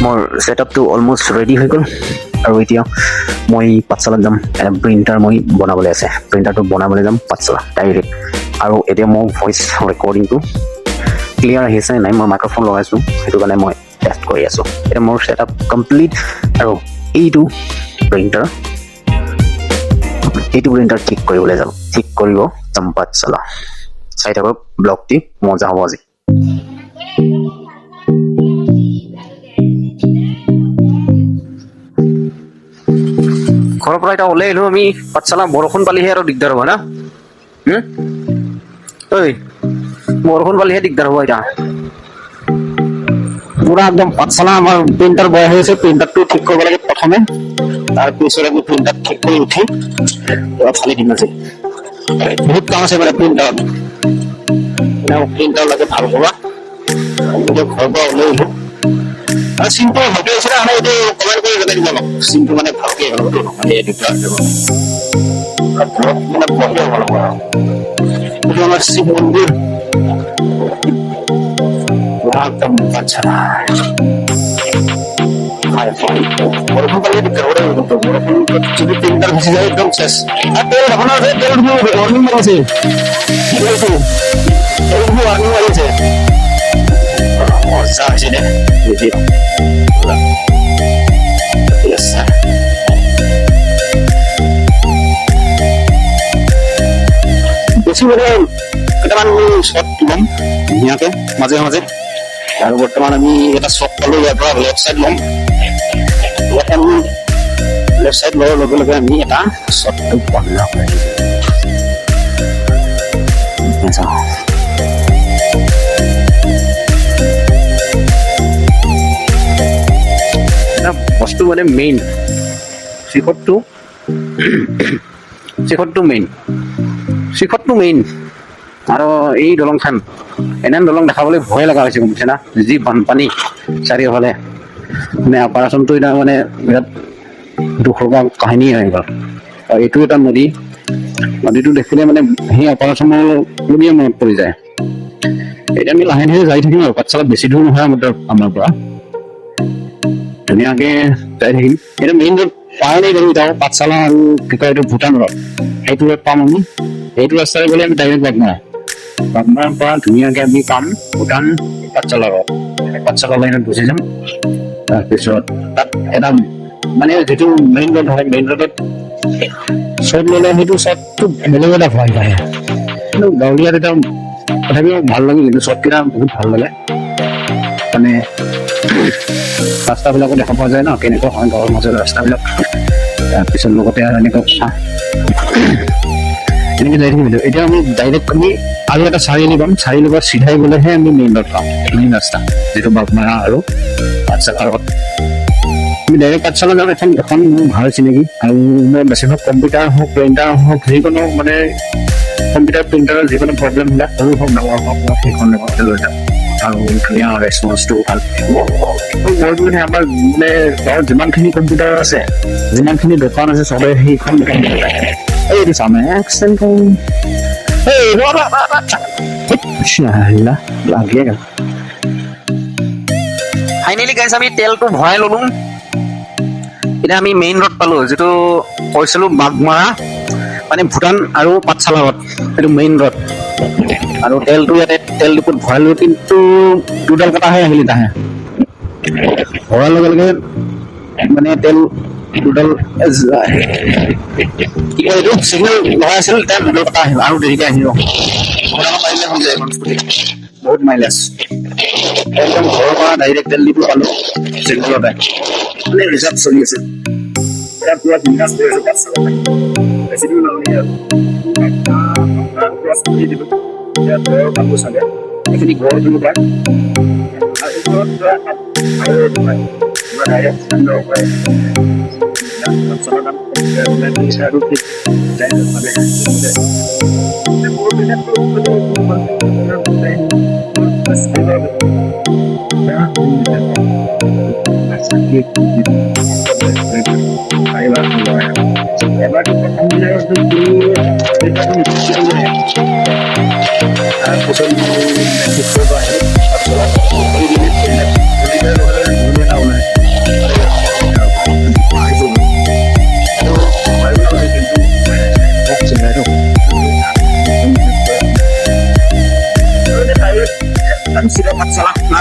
মোৰ ছেটআপটো almost ready হৈ গ'ল আৰু এতিয়া মই পাঠশালাত যাম প্ৰিণ্টাৰ মই বনাবলৈ আছে প্ৰিণ্টাৰটো বনাবলৈ যাম পাঠশালা ডাইৰেক্ট আৰু এতিয়া মোৰ ভইচ ৰেকৰ্ডিংটো ক্লিয়াৰ আহিছে নাই মই মাইক্ৰফোন লগাইছোঁ সেইটো কাৰণে মই টেষ্ট কৰি আছোঁ এতিয়া মোৰ ছেটআপ কমপ্লিট আৰু এইটো প্ৰিণ্টাৰ ঠিক কৰিবলৈ যাম ঠিক কৰিব যাম পাঠশালা চাই থাকক ব্লগটি মজা হ'ব আজি ঘৰৰ পৰা এতিয়া ওলাই আহিলোঁ আমি পাঠশালা বৰষুণ পালেহে আৰু দিগদাৰ হ'ব না ঐ বৰষুণ পালেহে দিগদাৰ হ'ব এতিয়া পুৰা একদম পাঠশালা আমাৰ প্ৰিণ্টাৰ বেয়া হৈ আছে প্ৰিণ্টাৰটো ঠিক কৰিব লাগে প্ৰথমে তাৰপিছত আমি প্ৰিণ্টাৰ ঠিক কৰি উঠি পুৰা ফালি দিম আজি বহুত কাম আছে মানে প্ৰিণ্টাৰত প্ৰিণ্টাৰ লাগে ভাল কৰা ঘৰৰ পৰা ওলাই আহিলোঁ আৰু চিমটো হয়তো আছিলে আমাৰ এইটো কমেণ্ট কৰি জনাই দিব অলপ চিমটো মানে ভালকৈ হ'লতো নহ'লে এইটো মানে বঢ়িয়া ভাল হ'ব আৰু এইটো আমাৰ শিৱ মন্দিৰ একদম পাঠশালা বৰষুণ পালে দিগদাৰ হ'ব বৰষুণ যদি প্ৰিণ্টাৰ গুচি যায় একদম চেছ আৰু তেল আপোনাৰ তেল ৱাৰ্নিং মাৰিছে ৱাৰ্নিং মাৰিছে মজা হৈছে দে ভিডিঅ' বেছি মানে কেইটামান শ্বট ল'ম ধুনীয়াকৈ মাজে মাজে আৰু বৰ্তমান আমি এটা শ্বট পালোঁ ইয়াৰ পৰা লেফ্ট চাইড ল'ম লেফ্ট চাইড লোৱাৰ লগে লগে আমি এটা শ্বটটো বন্ধ কৰি বস্তু মানে মেইন শিখৰটো মেইন আৰু এই দলংখন এনে দলং দেখাবলৈ ভয় লগা হৈছে বুজিছে না যি বানপানী চাৰিওফালে মানে অপাৰেশ্যনটো এতিয়া মানে বিৰাট দুখ লগা কাহিনী হৈ গ'ল আৰু এইটো এটা নদীটো দেখিলে মানে সেই অপাৰেশ্যনলৈকে মনত পৰি যায় এতিয়া আমি লাহে লাহে যাই থাকিম আৰু পাঠশালাত বেছি দূৰ নহয় আমাৰ পৰা ধুনীয়াকে যাই থাকিম এতিয়া মেইন ৰোড পাৰ নাই বাৰু এতিয়া পাঠশালা আৰু কি কয় এইটো ভূটান ৰোড সেইটো ৰোড পাম আমি সেইটো ৰাস্তাৰে গ'লে আমি ডাইৰেক্ট বাগমাৰাৰ পৰা ধুনীয়াকে আমি পাম ভূটান পাঠশালা ৰোড পাঠশালা লাইনত গুচি যাম তাৰপিছত তাত এটা মানে যিটো মেইন ৰোড হয় মেইন ৰোডত শ্বট ল'লে সেইটো শ্বটটো বেলেগ এটা ভয় পায় কিন্তু গাঁৱলীয়াত এটা তথাপিও ভাল লাগে কিন্তু শ্বটকেইটা বহুত ভাল লাগে মানে ৰাস্তাবিলাকো দেখা পোৱা যায় ন কেনেকুৱা হয় গাঁৱৰ মাজৰ ৰাস্তাবিলাক তাৰপিছত লগতে এনেকুৱা কথা এনেকৈ যাই থাকিব এতিয়া আমি ডাইৰেক্ট আমি আৰু এটা চাৰিআলি পাম চাৰিআলিৰ পৰা চিধাই গ'লেহে আমি মেইন ৰোড পাম মেইন ৰাস্তা যিটো বাগমাৰা আৰু পাঠশালা ৰোড আমি ডাইৰেক্ট পাঠশালা যাম এখন মোৰ ভাল চিনাকি আৰু মই বেছিভাগ কম্পিউটাৰ হওক প্ৰিণ্টাৰ হওক যিকোনো মানে কম্পিউটাৰ প্ৰিণ্টাৰৰ যিকোনো প্ৰব্লেম হ'লে সৰু হওক ডাঙৰ হওক মই সেইখন লগতে লৈ যাম আৰু ধুনীয়া ৰেচপন্সটো ভাল মই মানে আমাৰ মানে গাঁৱত যিমানখিনি কম্পিউটাৰ আছে যিমানখিনি দোকান আছে চবে সেইখন দোকান এইটো চামে এক্সেণ্ট লাগে ফাইনেলি গাইছ আমি তেলটো ভৰাই ল'লো এতিয়া আমি মেইন ৰোড পালোঁ যিটো কৈছিলোঁ বাগমাৰা মানে ভূটান আৰু পাঠশালা ৰোড এইটো মেইন ৰোড আৰু তেলটো ইয়াতে তেল ডিপুত ভৰালোঁ কিন্তু দুডাল কটাহে আহিলে তাহে ভৰাৰ লগে লগে মানে তেল দুডাল কি কয় এইটো চিগনেল লগাই আছিল তেল দুডাল কটা আহিল আৰু দেৰিকৈ আহিব বহুত মাইলেজ একদম ঘৰৰ পৰা ডাইৰেক্ট তেল ডিপু পালোঁ চিগনেলতে মানে ৰিজাৰ্ভ চলি আছে এতিয়া পুৰা বিন্দাছ হৈ আছে পাঠশালা বেছি দূৰ নালাগে আৰু ক্ৰছ কৰি দিলোঁ এতিয়া ঘৰৰ কামবোৰ চালে এইখিনি ঘৰ দিলোঁ তাক আৰু ঘৰত ডাইৰেক্ট চিলিণ্ডাৰ পাৰে পাঠশালা কাম আৰু ঠিক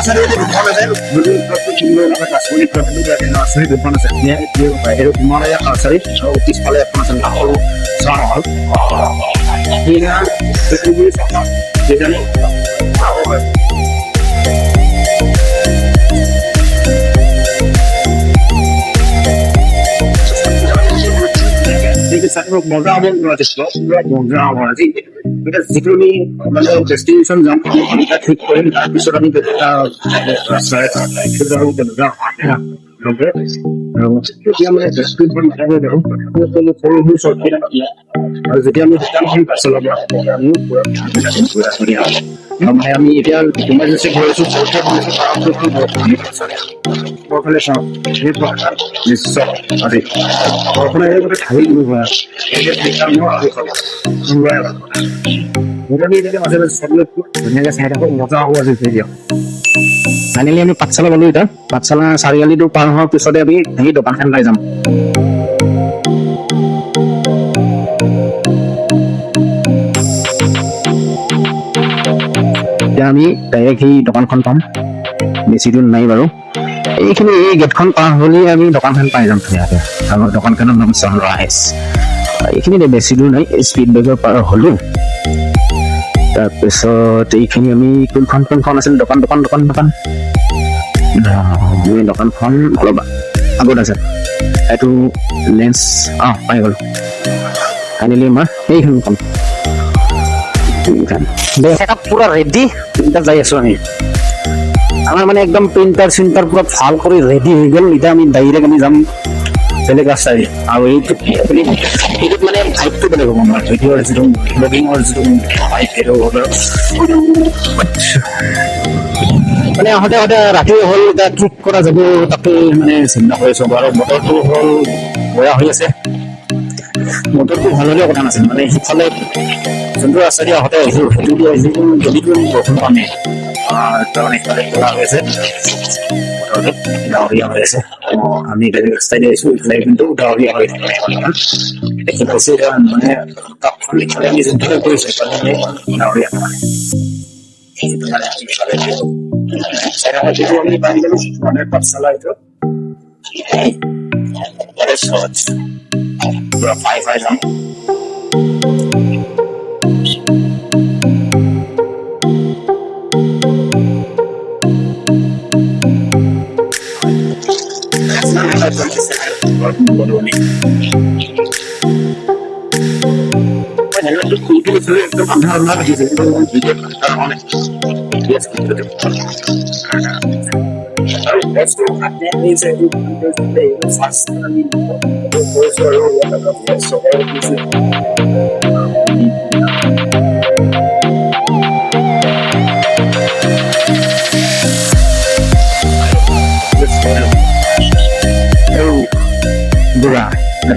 নাৰ্চাৰী দোকান আছে নাৰ্চাৰী দোকান আছে বাহিৰৰ হিমালয়া নাৰ্চাৰী পিছফালে এখন আছে সৰু চাহ হল মজা হ'ব মজা হ'ব আজি এটা যিটো আমি মানে ডেষ্টিনেশ্যন যাম ঠিক কৰিম তাৰপিছত আমি যেতিয়া মানে ডেষ্টিনেশ্যন সৰু সৰু চৰ্টি আৰু যেতিয়া আমি দোকানখন চলাব মানে আমি এতিয়া ইমাৰ্জেঞ্চি গৈ আছো বৰফালে চাওঁ নিশ্চয় আজি বৰফালে ঠাই ধুনীয়াকে চাই থাকো মজা হ'ব আজি ভিডিঅ' ফাইনেলি আমি পাঠশালা পালো এতিয়া পাঠশালা চাৰিআলিটো পাৰ হোৱাৰ পিছতে আমি সেই দোকানখন পাই যাম এতিয়া আমি ডাইৰেক্ট সেই দোকানখন পাম বেছি দূৰ নাই বাৰু এইখিনি এই গেটখন পাৰ হ'লে আমি দোকানখন পাই যাম ধুনীয়াকে আমাৰ দোকানখনৰ নাম ছানৰাইজ এইখিনিতে বেছি দূৰ নাই স্পীড ব্ৰেকাৰ পাৰ হ'লো তাৰপিছত এইখিনি আমি কোনখন আছিল দোকান দোকানখন অলপ আগত আছে এইটো লেন্স পাই গ'লো ফাইনেলি আমাৰ সেইখন পুৰা ৰেডি এতিয়া যাই আছো আমি আমাৰ মানে একদম প্ৰিণ্টাৰ চিণ্টাৰ পুৰা ভাল কৰি ৰেডি হৈ গ'ল এতিয়া আমি ডাইৰেক্ট আমি যাম বেলেগ ৰাস্তাৰে আৰু এইটোত মানে ভাইবটো বেলেগ হ'ব আমাৰ ভিডিঅ'ৰ যিটো ব্লগিঙৰ যিটো ভাইব সেইটো মানে আহোঁতে ৰাতি হ'ল এতিয়া ট্ৰিপ কৰা যাব তাকে মানে চিন্তা কৰি আছো আৰু বতৰটো হ'ল বেয়া হৈ আছে বতৰটো ভাল হ'লেও কথা নাছিল মানে সিফালে যোনটো ৰাস্তা দি আহোঁতে আহিছো সেইটো দি আহিছো যদিটো আমি বৰষুণ পামেই তাৰমানে ইফালে খোলা হৈ আছে বতৰটো ডাৱৰীয়া হৈ আছে আমি বেলেগ ৰাস্তাই দি আহিছো ইফালে কিন্তু ডাৱৰীয়া হৈ থাকে দেখি পাইছে এতিয়া মানে তাপখন ইফালে আমি যোনফালে কৰিছো ইফালে ডাৱৰীয়া মানে আমি পাই গ'লো মানে পাঠশালা এইটো পুৰা ফাই যাম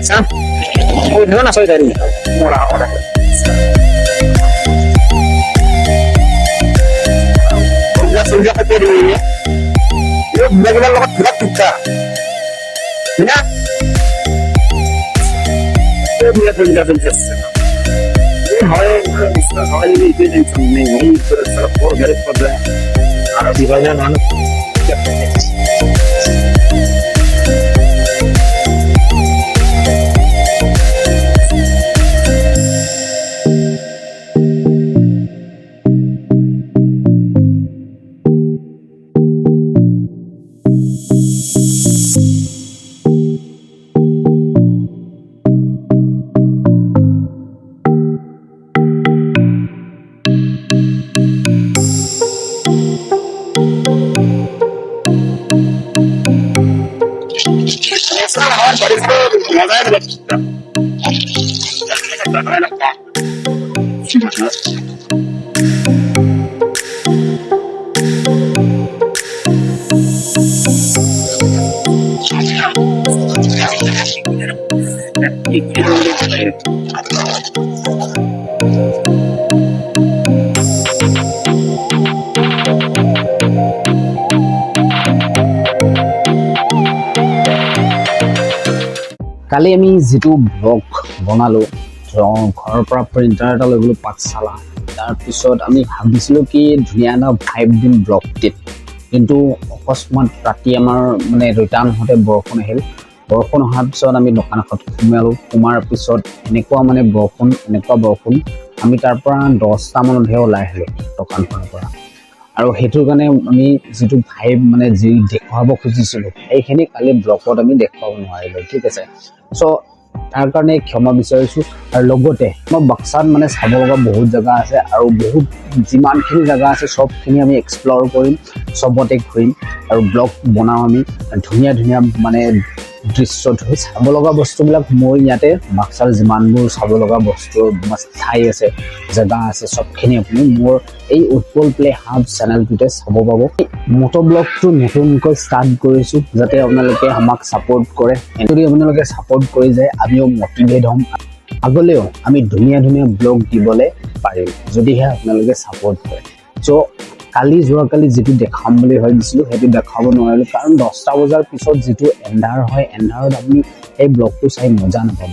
Sao? Ôi, nó là sôi dari. Murah orang. Sudah ketemu ya. Yuk, kita lokot berat juga. Ya. Sudah. Ini ini ini terus garis pada ada di banyak mana. কালি আমি যেটো ব্লগ বনালো ঘৰৰ পৰা প্ৰিন্টাৰ এটা লৈ গলো পাঠশালা তাৰ পিছত আমি ভাবিছিলো কি ধুনীয়া এটা ভাইব দিম ব্লগটিত কিন্তু অকস্মাত ৰাতি আমাৰ মানে ৰিটাৰ্ণ হওঁতে বৰষুণ আহিল। বৰষুণ অহাৰ পিছত আমি দোকান এখন সোমালোঁ। সোমাৰ পিছত এনেকুৱা মানে এনেকুৱা বৰষুণ আমি তাৰ পৰা 10টা মানতহে ওলাই আহিলোঁ দোকানখনৰ পৰা। আৰু সেইটোৰ কাৰণে আমি যিটো ভাইব মানে যি দেখুৱাব খুজিছিলোঁ সেইখিনি কালি ব্লগত আমি দেখুৱাব নোৱাৰিলোঁ, ঠিক আছে। চ' তাৰ কাৰণে ক্ষমা বিচাৰিছোঁ। আৰু লগতে মই বাক্সাত মানে চাব লগা বহুত জেগা আছে আৰু বহুত যিমানখিনি জেগা আছে চবখিনি আমি এক্সপ্ল'ৰ কৰিম, চবতে ঘূৰিম আৰু ব্লগ বনাওঁ আমি। ধুনীয়া ধুনীয়া মানে দৃশ্য চাব লগা বস্তুবিলাক মোৰ ইয়াতে বাক্সাৰ যিমানবোৰ চাব লগা বস্তু ঠাই আছে, জেগা আছে, চবখিনি আপুনি মোৰ এই উৎপল প্লে হাব চেনেলটোতে চাব পাব। মটো ব্লগটো নতুনকৈ ষ্টাৰ্ট কৰিছোঁ যাতে আপোনালোকে আমাক ছাপোৰ্ট কৰে। যদি আপোনালোকে ছাপোৰ্ট কৰি যায় আমিও মটিভেট হ'ম, আগলৈও আমি ধুনীয়া ধুনীয়া ব্লগ দিবলৈ পাৰিম যদিহে আপোনালোকে ছাপোৰ্ট কৰে। চ' যোৱাকালি যিটো দেখাম বুলি ভাবিছিলোঁ সেইটো দেখাব নোৱাৰিলোঁ, কাৰণ 10টা বজাৰ পিছত যিটো এন্ধাৰ হয়, এন্ধাৰত আপুনি সেই ব্লগটো চাই মজা নাপাব।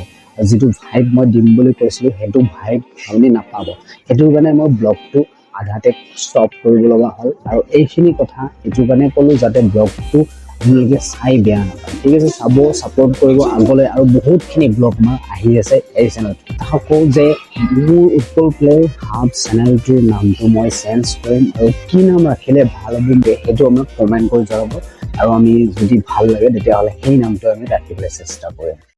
যিটো ভাইব মই দিম বুলি কৈছিলোঁ সেইটো ভাইব আপুনি নাপাব। সেইটো কাৰণে মই ব্লগটো আধাতে ষ্টপ কৰিব লগা হ'ল। আৰু এইখিনি কথা এইটো কাৰণে ক'লোঁ যাতে ব্লগটো আপোনালোকে চাই বেয়া নাপায়, ঠিক আছে। চাব, ছাপোৰ্ট কৰিব আগলৈ, আৰু বহুতখিনি ব্লগ আমাৰ আহি আছে এই চেনেলটোত। আশা কৰোঁ যে মোৰ উৎপল প্লে হাব চেনেলটোৰ নামটো মই চেঞ্জ কৰিম, আৰু কি নাম ৰাখিলে ভাল হ'ব সেইটো আমাক কমেণ্ট কৰি জনাব, আৰু আমি যদি ভাল লাগে তেতিয়াহ'লে সেই নামটো আমি ৰাখিবলৈ চেষ্টা কৰিম।